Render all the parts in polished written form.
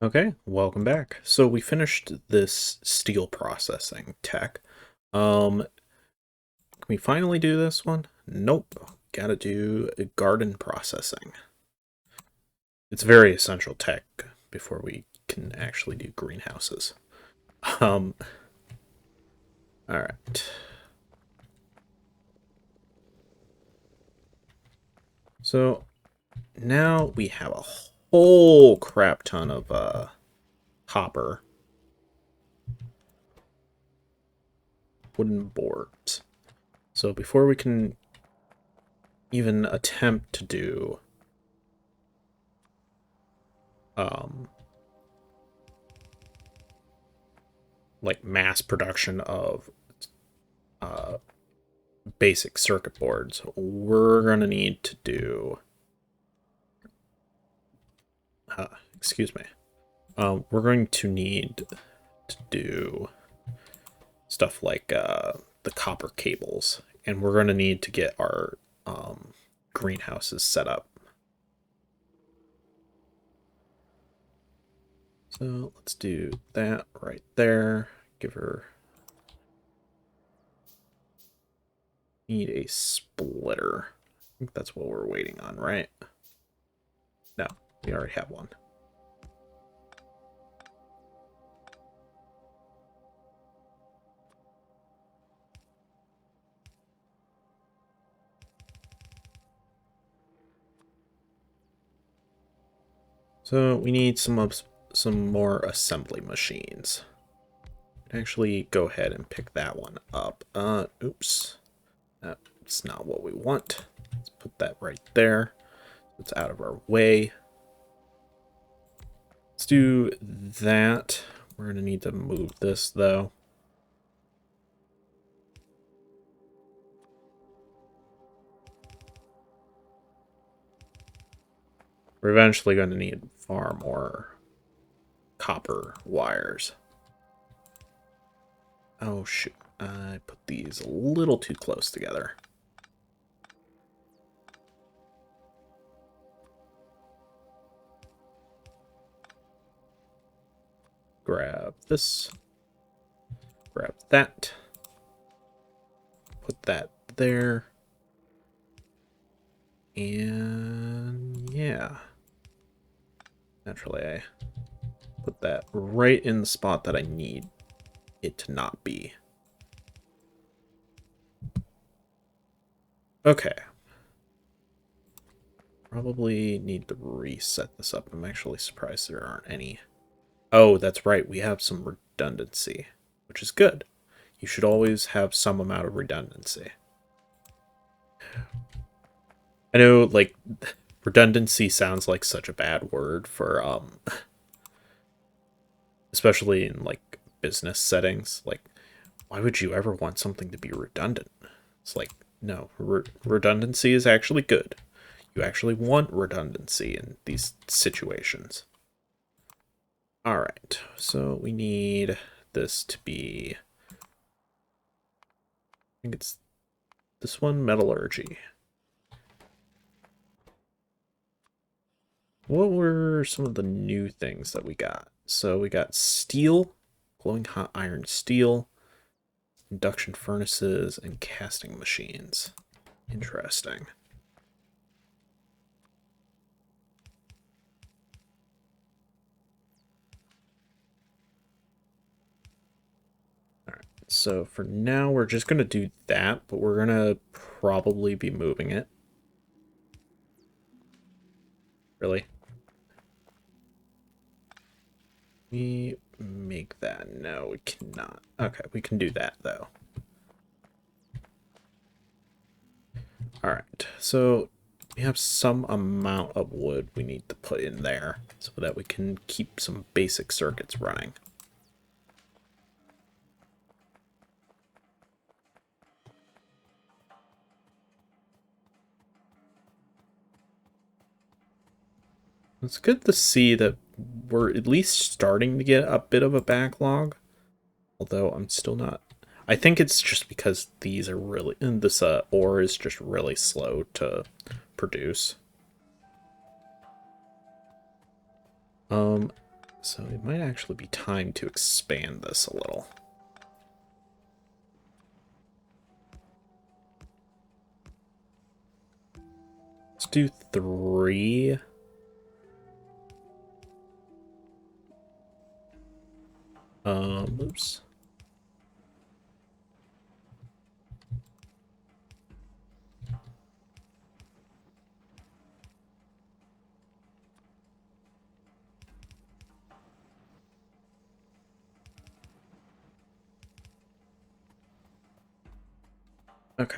Okay, welcome back. So we finished this steel processing tech. Can we finally do this one? Nope. Gotta do garden processing. It's very essential tech before we can actually do greenhouses. All right. So now we have a whole crap ton of copper wooden boards. So before we can even attempt to do like mass production of basic circuit boards, we're gonna need to do excuse me, we're going to need to do stuff like the copper cables, and we're going to need to get our greenhouses set up. So let's do that right there. Give her... Need a splitter. I think that's what we're waiting on, right? No, we already have one. So we need some more assembly machines. Actually, go ahead and pick that one up. Oops. That's not what we want. Let's put that right there. It's out of our way. Let's do that. We're going to need to move this, though. We're eventually going to need far more copper wires. Oh, shoot. I put these a little too close together. Grab this. Grab that. Put that there. And yeah. Naturally, I put that right in the spot that I need it to not be. Okay. Probably need to reset this up. I'm actually surprised there aren't any. Oh, that's right. We have some redundancy, which is good. You should always have some amount of redundancy. I know, like, redundancy sounds like such a bad word for, especially in, like, business settings. Like, why would you ever want something to be redundant? It's like, no, redundancy is actually good. You actually want redundancy in these situations. All right, so we need this to be, I think it's this one, metallurgy. What were some of the new things that we got? So we got steel, glowing hot iron steel, induction furnaces, and casting machines. Interesting. Alright, so for now we're just going to do that, but we're going to probably be moving it. Really? We make that? No, we cannot. Okay, we can do that though. Alright, so we have some amount of wood we need to put in there so that we can keep some basic circuits running. It's good to see that we're at least starting to get a bit of a backlog, although I'm still not. I think it's just because these are really, and this ore is just really slow to produce. So it might actually be time to expand this a little. Let's do 3. Oops. Okay,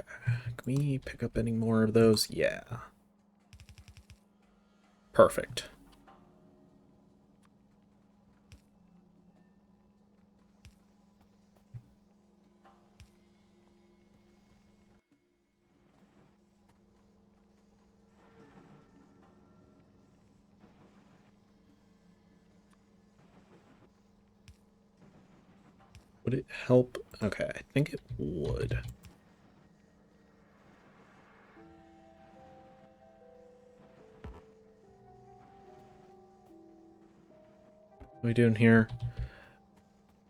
can we pick up any more of those? Yeah. Perfect. Would it help? Okay, I think it would. What are we doing here?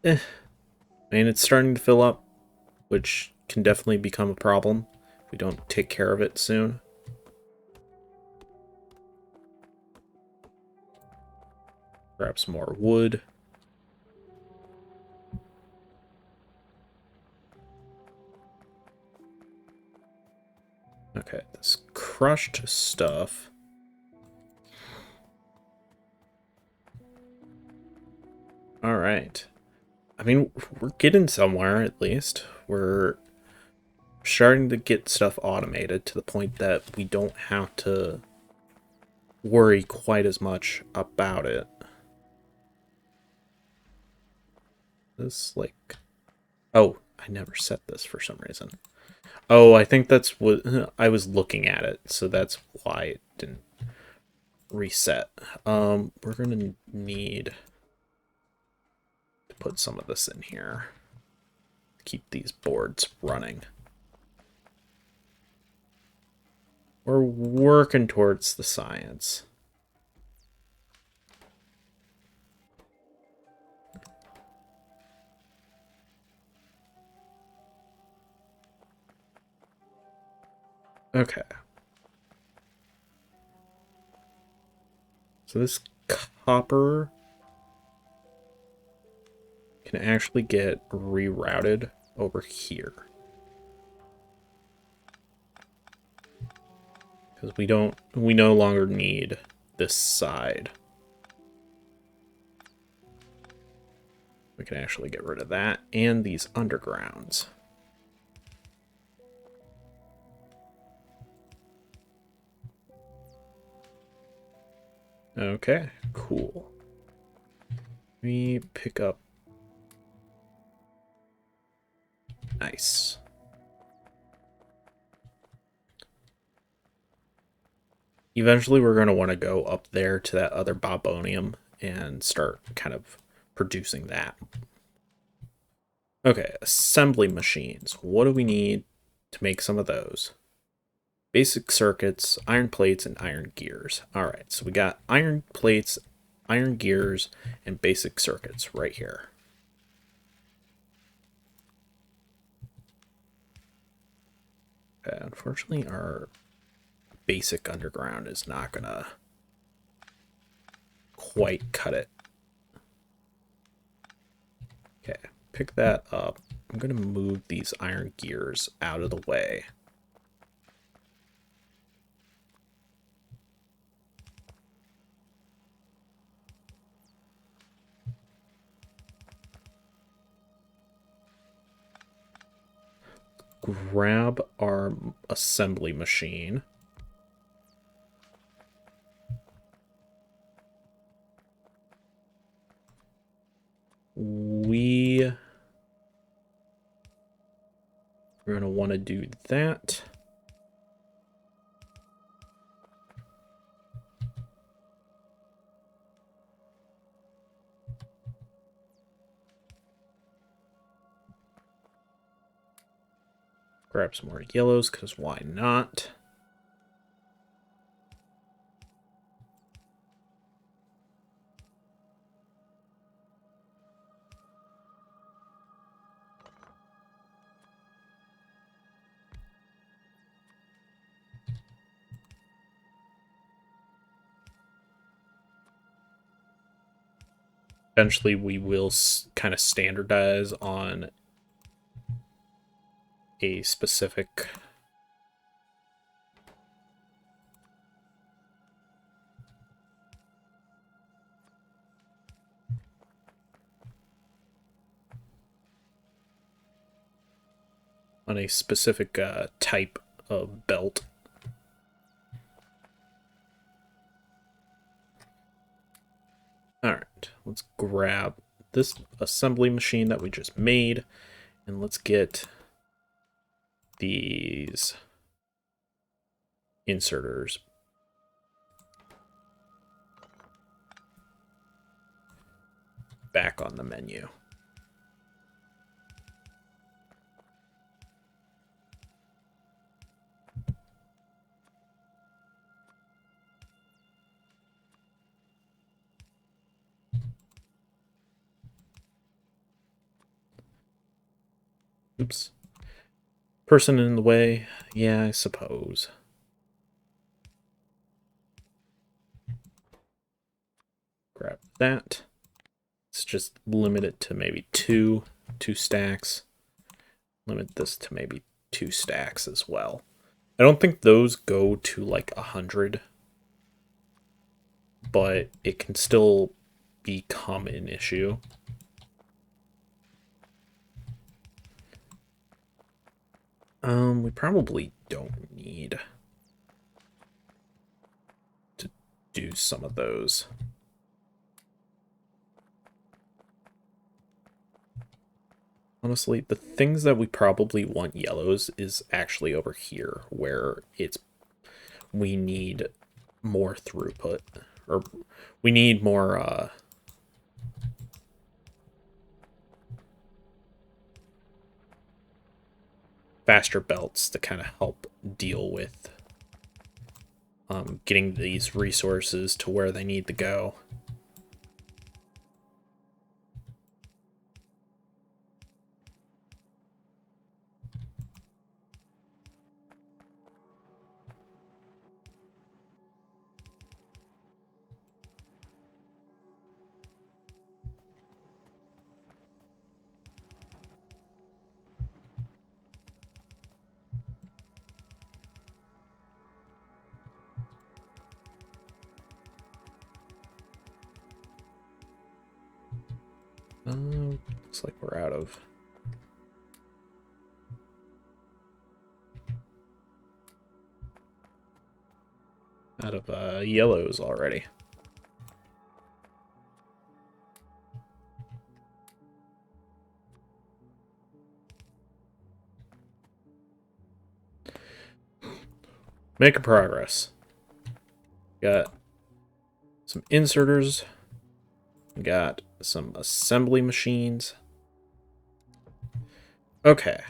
I mean, it's starting to fill up, which can definitely become a problem if we don't take care of it soon. Grab some more wood. Okay, this crushed stuff. All right. I mean, we're getting somewhere, at least. We're starting to get stuff automated to the point that we don't have to worry quite as much about it. This, like... Oh, I never set this for some reason. Oh, I think that's what... I was looking at it, so that's why it didn't reset. We're gonna need to put some of this in here. Keep these boards running. We're working towards the science. Okay. So this copper can actually get rerouted over here. Because we no longer need this side. We can actually get rid of that and these undergrounds. Okay, cool. We pick up. Nice. Eventually we're going to want to go up there to that other Bobonium and start kind of producing that. Okay, assembly machines. What do we need to make some of those? Basic circuits, iron plates, and iron gears. Alright, so we got iron plates, iron gears, and basic circuits right here. Okay, unfortunately, our basic underground is not gonna quite cut it. Okay, pick that up. I'm gonna move these iron gears out of the way. Grab our assembly machine. We're going to want to do that. Grab some more yellows, because why not? Eventually we will kind of standardize on a specific type of belt. Alright, let's grab this assembly machine that we just made, and let's get these inserters back on the menu. Oops. Person in the way? Yeah, I suppose. Grab that. Let's just limit it to maybe two stacks. Limit this to maybe 2 stacks as well. I don't think those go to like 100, but it can still become an issue. We probably don't need to do some of those. Honestly, the things that we probably want yellows is actually over here, where we need more throughput, or we need more faster belts to kind of help deal with getting these resources to where they need to go. Looks like we're out of yellows already. Making progress. Got some inserters. Got some assembly machines. Okay.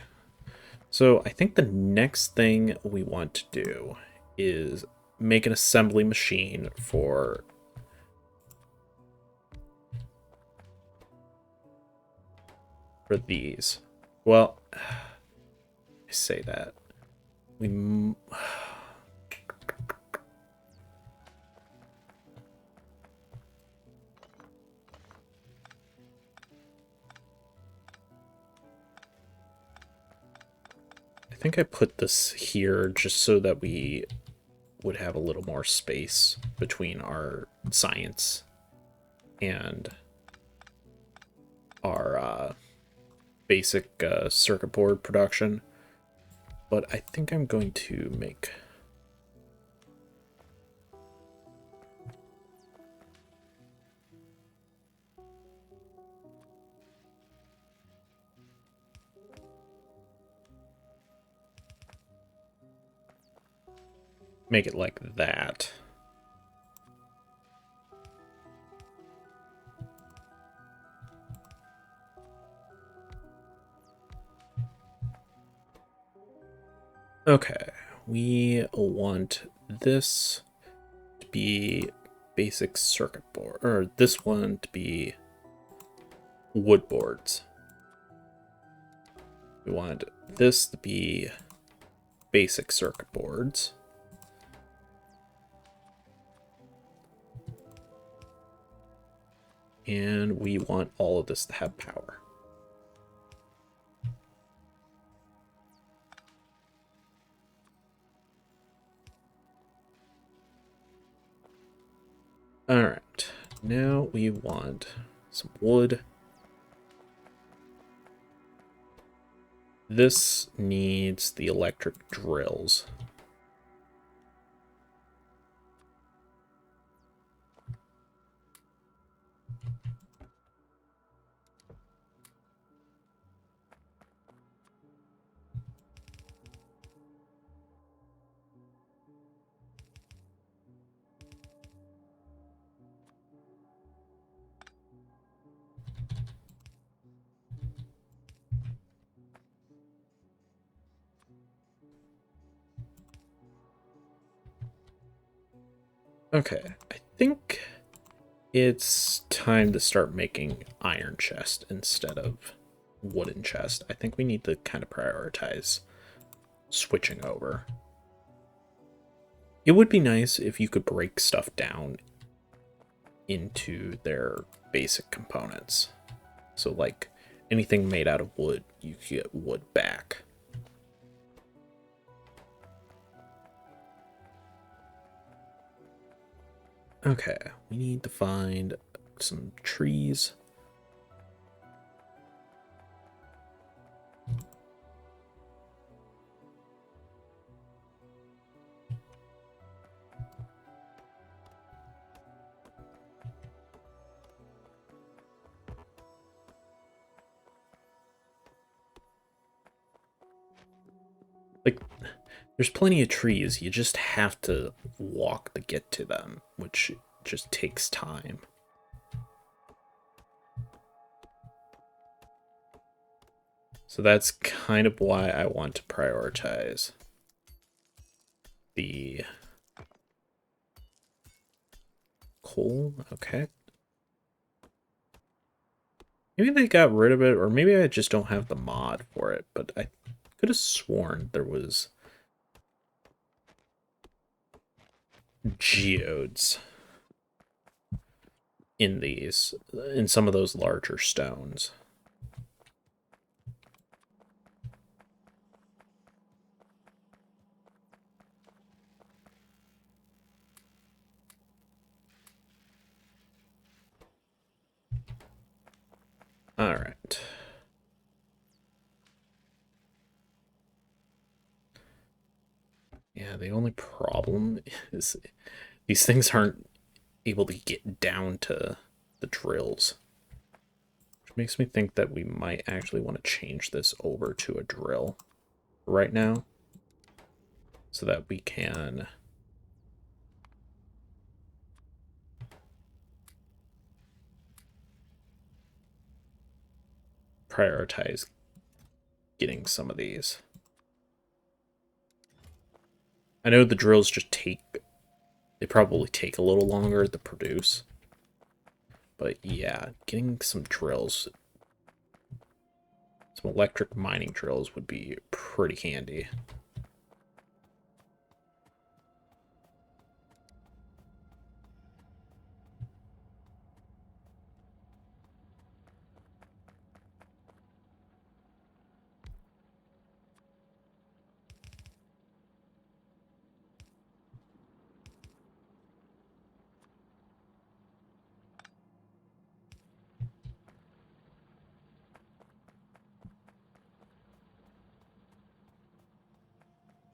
So I think the next thing we want to do is make an assembly machine for these. Well, I say that. I think I put this here just so that we would have a little more space between our science and our basic circuit board production. But I think I'm going to make it like that. Okay, we want this to be basic circuit board, or this one to be wood boards. We want this to be basic circuit boards. And we want all of this to have power. Alright, now we want some wood. This needs the electric drills. Okay, I think it's time to start making iron chest instead of wooden chest. I think we need to kind of prioritize switching over. It would be nice if you could break stuff down into their basic components. So like anything made out of wood, you get wood back. Okay, we need to find some trees. Like, there's plenty of trees, you just have to walk to get to them, which just takes time. So that's kind of why I want to prioritize the coal. Okay. Maybe they got rid of it, or maybe I just don't have the mod for it, but I could have sworn there was geodes in some of those larger stones. All right. Yeah, the only problem is these things aren't able to get down to the drills. Which makes me think that we might actually want to change this over to a drill right now, so that we can prioritize getting some of these. I know the drills just they probably take a little longer to produce. But yeah, getting some drills, some electric mining drills would be pretty handy.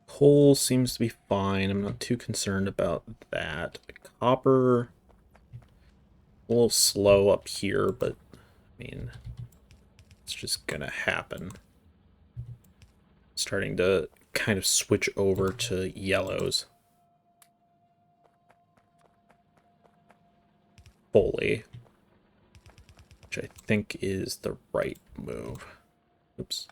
Coal seems to be fine. I'm not too concerned about that. Copper, a little slow up here, but I mean, it's just gonna happen. Starting to kind of switch over to yellows fully, which I think is the right move. Oops.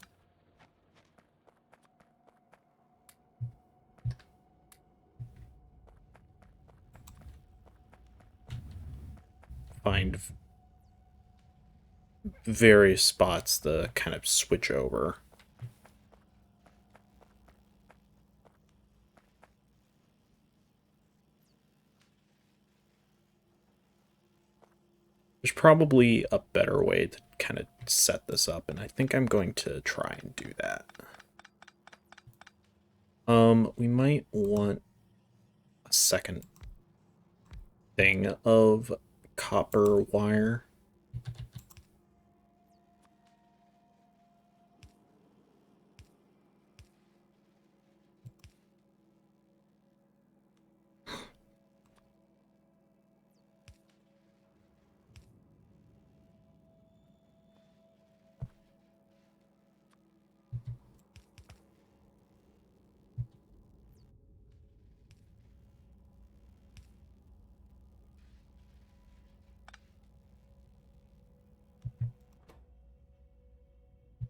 Find various spots to kind of switch over. There's probably a better way to kind of set this up, and I think I'm going to try and do that. We might want a second thing of copper wire.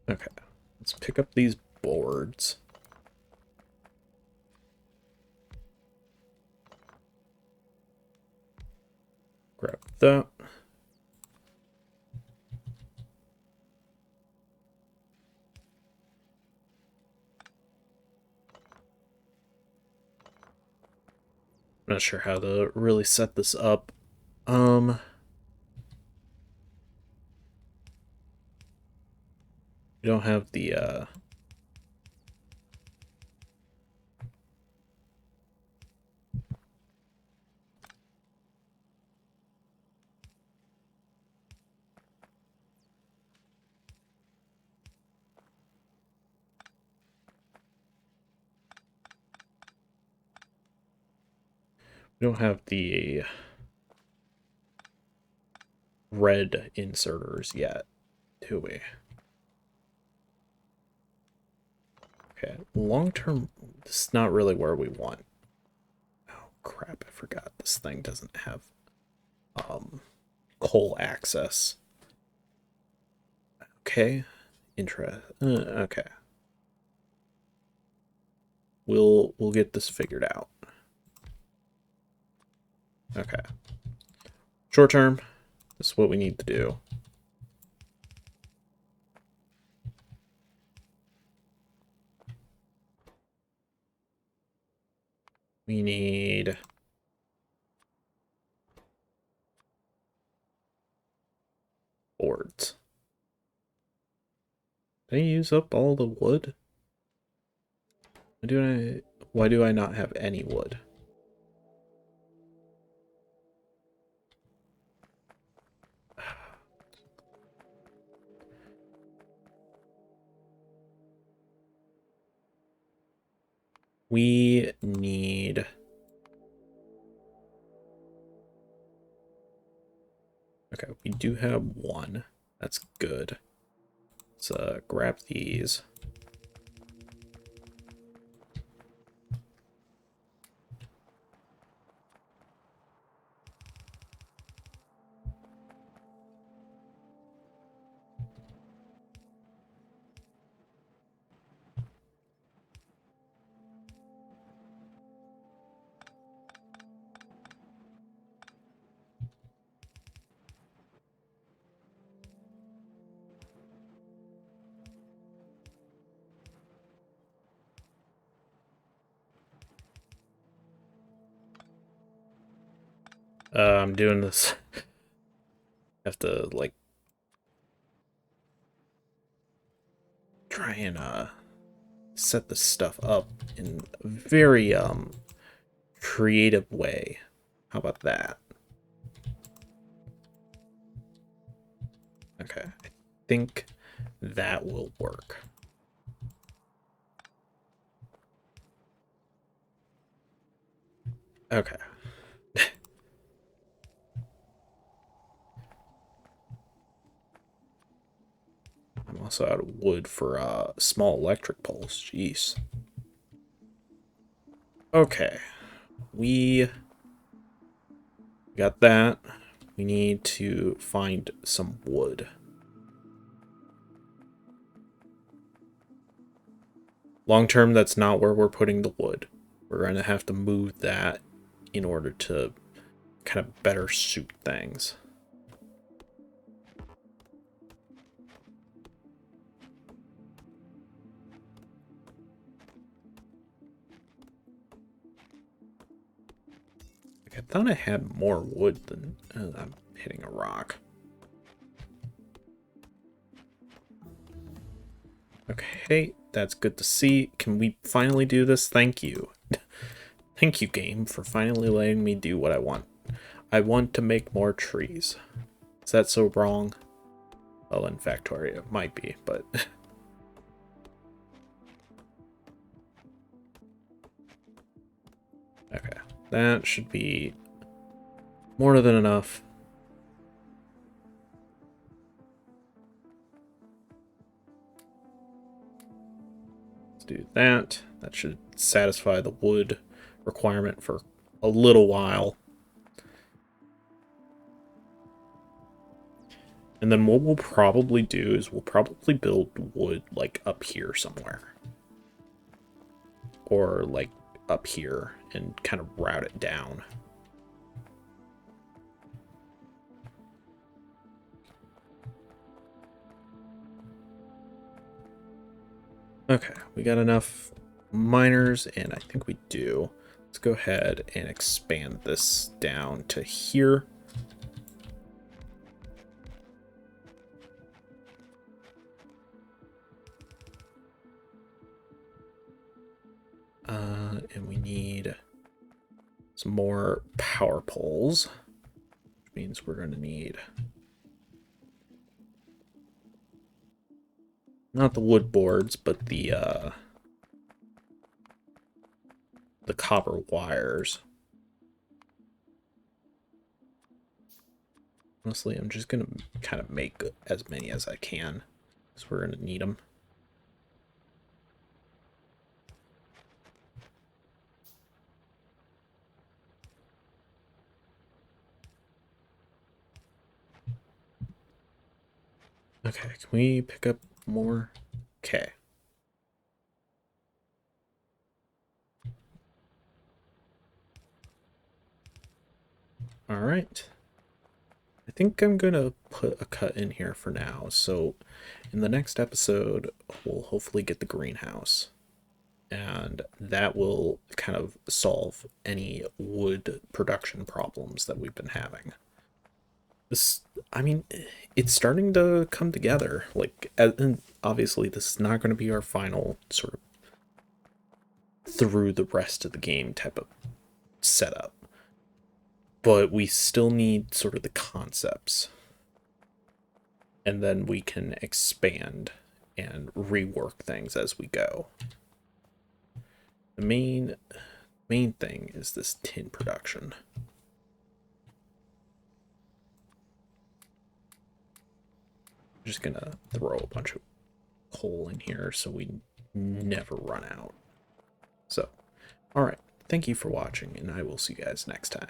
Okay, let's pick up these boards. Grab that. I'm not sure how to really set this up. We don't have the red inserters yet, do we? Okay, long term, this is not really where we want. Oh crap, I forgot this thing doesn't have coal access. Okay, okay. We'll get this figured out. Okay. Short term, this is what we need to do. We need boards. Did I use up all the wood? Why do I not have any wood? We need... Okay, we do have one. That's good. Let's grab these. I'm doing this. Have to like try and set this stuff up in a very creative way. How about that? Okay, I think that will work. Okay. I'm also out of wood for small electric poles. Jeez. Okay. We got that. We need to find some wood. Long term, that's not where we're putting the wood. We're going to have to move that in order to kind of better suit things. Like, I thought I had more wood than... I'm hitting a rock. Okay, that's good to see. Can we finally do this? Thank you. Thank you, game, for finally letting me do what I want. I want to make more trees. Is that so wrong? Well, in Factorio, it might be, but... Okay, that should be more than enough. Let's do that. That should satisfy the wood requirement for a little while. And then what we'll probably do is we'll probably build wood, like, up here somewhere. Or, like, up here and kind of route it down. Okay, we got enough miners, and I think we do. Let's go ahead and expand this down to here. And we need some more power poles, which means we're going to need not the wood boards, but the copper wires. Honestly, I'm just going to kind of make as many as I can, because we're going to need them. Okay, can we pick up more? Okay. Alright. I think I'm going to put a cut in here for now. So in the next episode, we'll hopefully get the greenhouse. And that will kind of solve any wood production problems that we've been having. This, I mean, it's starting to come together. Like, and obviously this is not going to be our final sort of through the rest of the game type of setup. But we still need sort of the concepts. And then we can expand and rework things as we go. The main thing is this tin production. I'm just gonna throw a bunch of coal in here so we never run out. So, alright, thank you for watching, and I will see you guys next time.